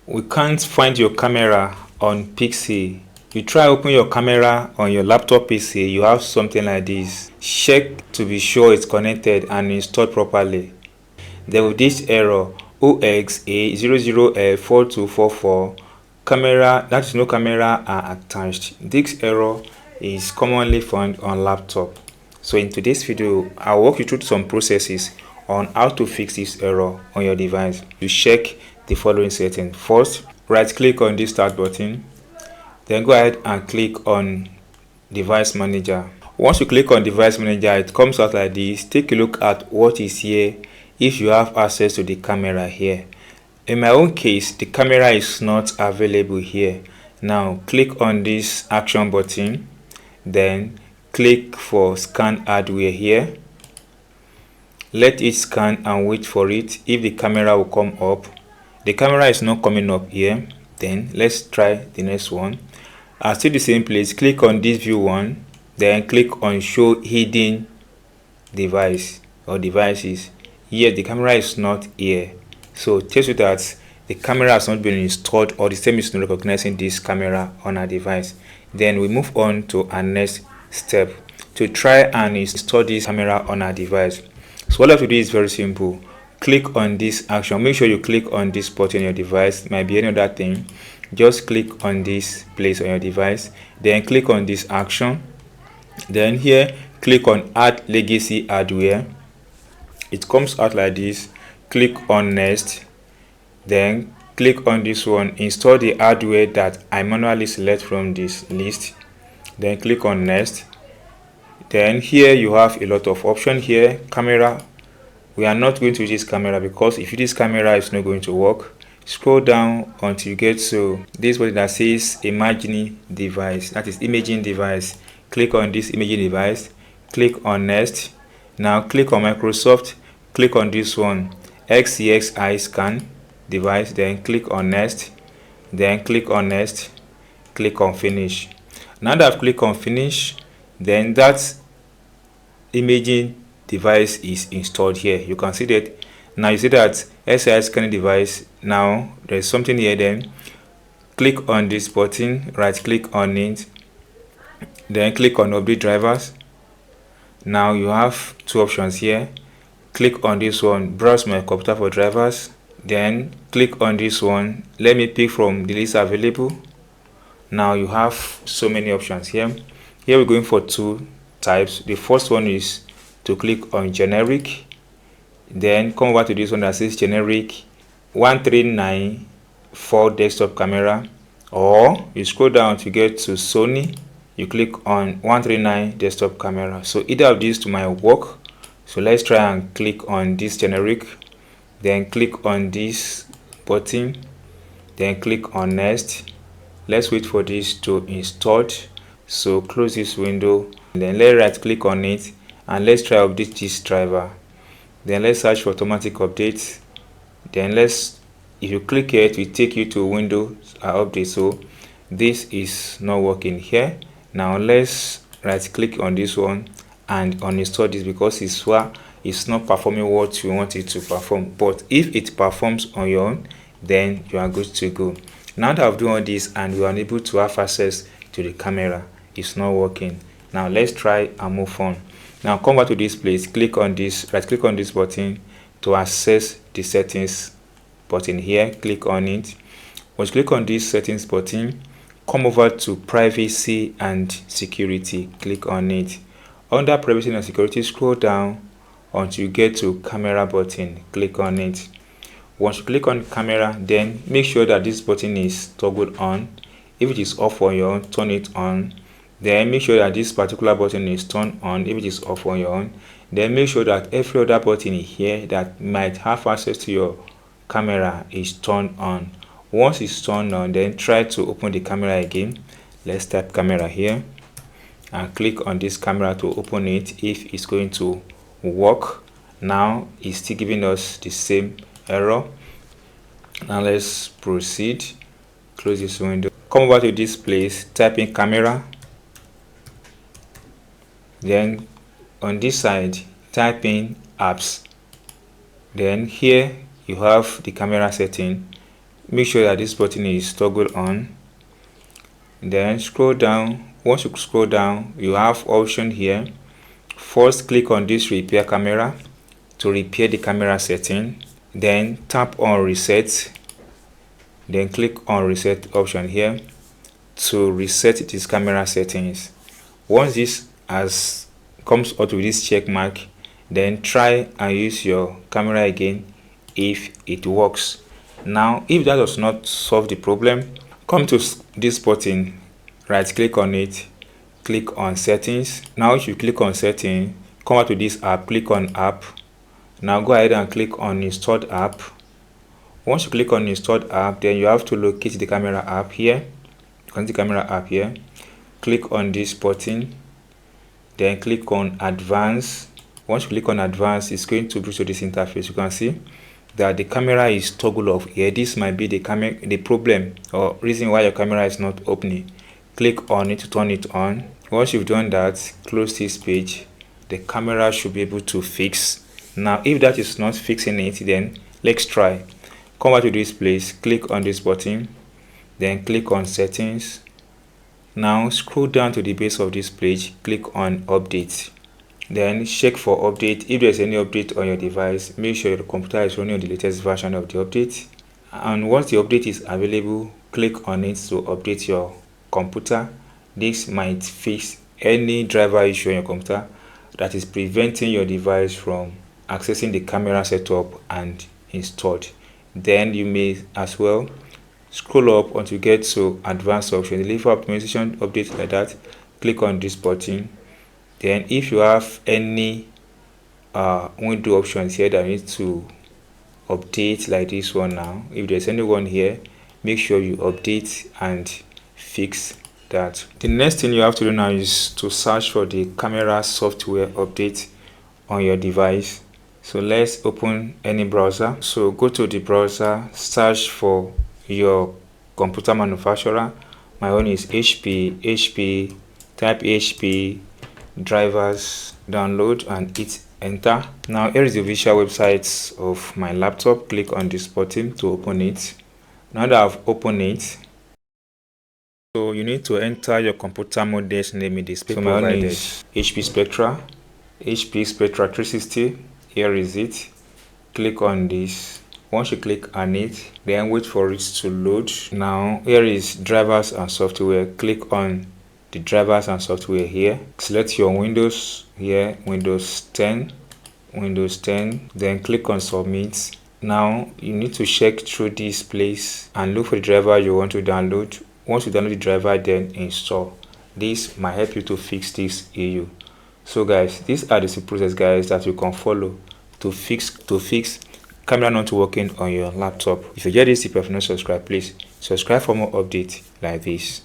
we can't find your camera on PC. You try open your camera on your laptop PC, you have something like this. Check to be sure it's connected and installed properly. There will be this error 0xA00F4244 camera, that is no camera are attached. This error is commonly found on laptop. So in today's video, I'll walk you through some processes on how to fix this error on your device. You check the following settings. First, right click on this start button, then go ahead and click on device manager. Once you click on device manager, it comes out like this. Take a look at what is here if you have access to the camera here. In my own case, the camera is not available here. Now click on this action button, then click for scan hardware here. Let it scan and wait for it. If the camera will come up, the camera is not coming up here, then let's try the next one. Still the same place, click on this view one, then click on show hidden device or devices. Here the camera is not here, so it tells you that the camera has not been installed or the system is not recognizing this camera on our device. Then we move on to our next step to try and install this camera on our device. So all I have to do is very simple. Click on this action. Make sure you click on this button on your device. It might be any other thing. Just click on this place on your device, then click on this action, then here click on add legacy hardware. It comes out like this. Click on next, then click on this one, install the hardware that I manually select from this list, then click on next. Then here you have a lot of options here. Camera, we are not going to use this camera because if this camera is not going to work. Scroll down until you get to this button that says imaging device, that is imaging device. Click on this imaging device, click on next. Now click on Microsoft, click on this one 0xA scan device, then click on next, then click on next, click on finish. Now that I've clicked on finish, then that imaging device is installed here. You can see that now. You see that SI scanning device. Now there's something here. Then click on this button, right click on it, then click on update drivers. Now you have two options here. Click on this one, browse my computer for drivers, then click on this one, let me pick from the list available. Now you have so many options here. Here we're going for two types. The first one is to click on generic, then come over to this one that says generic 1394 desktop camera, or you scroll down to get to Sony, you click on 139 desktop camera. So either of these to my work. So let's try and click on this generic, then click on this button, then click on next. Let's wait for this to install. So close this window, then let's right click on it and let's try update this driver. Then let's search for automatic updates. Then if you click here, it will take you to Windows update. So this is not working here. Now let's right click on this one and uninstall this because it's not performing what you want it to perform. But if it performs on your own, then you are good to go. Now that I've done all this and you are unable to have access to the camera, it's not working. Now let's try and move on. Now come back to this place, click on this, right click on this button to access the settings button here. Click on it. Once you click on this settings button, come over to privacy and security. Click on it. Under privacy and security, scroll down until you get to camera button. Click on it. Once you click on camera, then make sure that this button is toggled on. If it is off on your own, turn it on. Then make sure that this particular button is turned on if it is off on your own. Then make sure that every other button here that might have access to your camera is turned on. Once it's turned on, then try to open the camera again. Let's type camera here and click on this camera to open it if it's going to work. Now it's still giving us the same error. Now let's proceed. Close this window, come over to this place, type in camera, then on this side type in apps. Then here you have the camera setting. make sure that this button is toggled on. Then scroll down. Once you scroll down, you have option here. First, click on this repair camera to repair the camera setting. Then tap on reset. Then click on reset option here to reset this camera settings. Once this comes out with this check mark, then try and use your camera again if it works. Now if that does not solve the problem, come to this button, right click on it, click on settings. Now if you click on settings, come out to this app, click on app. Now go ahead and click on installed app. Once you click on installed app, then you have to locate the camera app here. The camera app here, click on this button, then click on advanced. Once you click on advanced, it's going to bring to this interface. You can see that the camera is toggle off here. This might be the problem or reason why your camera is not opening. Click on it to turn it on. Once you've done that, close this page. The camera should be able to fix. Now if that is not fixing it, then let's try. Come back to this place, click on this button, then click on settings. Now scroll down to the base of this page, click on update. Then check for update. If there's any update on your device, make sure your computer is running on the latest version of the update. And once the update is available, click on it to update your computer. This might fix any driver issue on your computer that is preventing your device from accessing the camera setup and installed. Then you may as well scroll up until you get to advanced option, the level optimization update like that. Click on this button. Then if you have any window options here that need to update, like this one, now if there's anyone here, make sure you update and fix that. The next thing you have to do now is to search for the camera software update on your device. So let's open any browser. So go to the browser, search for your computer manufacturer. My own is HP. Type HP drivers, download, and hit enter. Now here is the visual website of my laptop. Click on this button to open it. Now that I've opened it, so you need to enter your computer model's name in this page. So my own is HP Spectra 360. Here is it. Click on this. Once you click on it, then wait for it to load. Now here is drivers and software. Click on the drivers and software here. Select your Windows here, Windows 10, then click on submit. Now you need to check through this place and look for the driver you want to download. Once you download the driver, then install. This might help you to fix this issue. So guys, these are the simple process, guys, that you can follow to fix camera not working on your laptop. If you get this tip, if you not subscribe, please subscribe for more updates like this.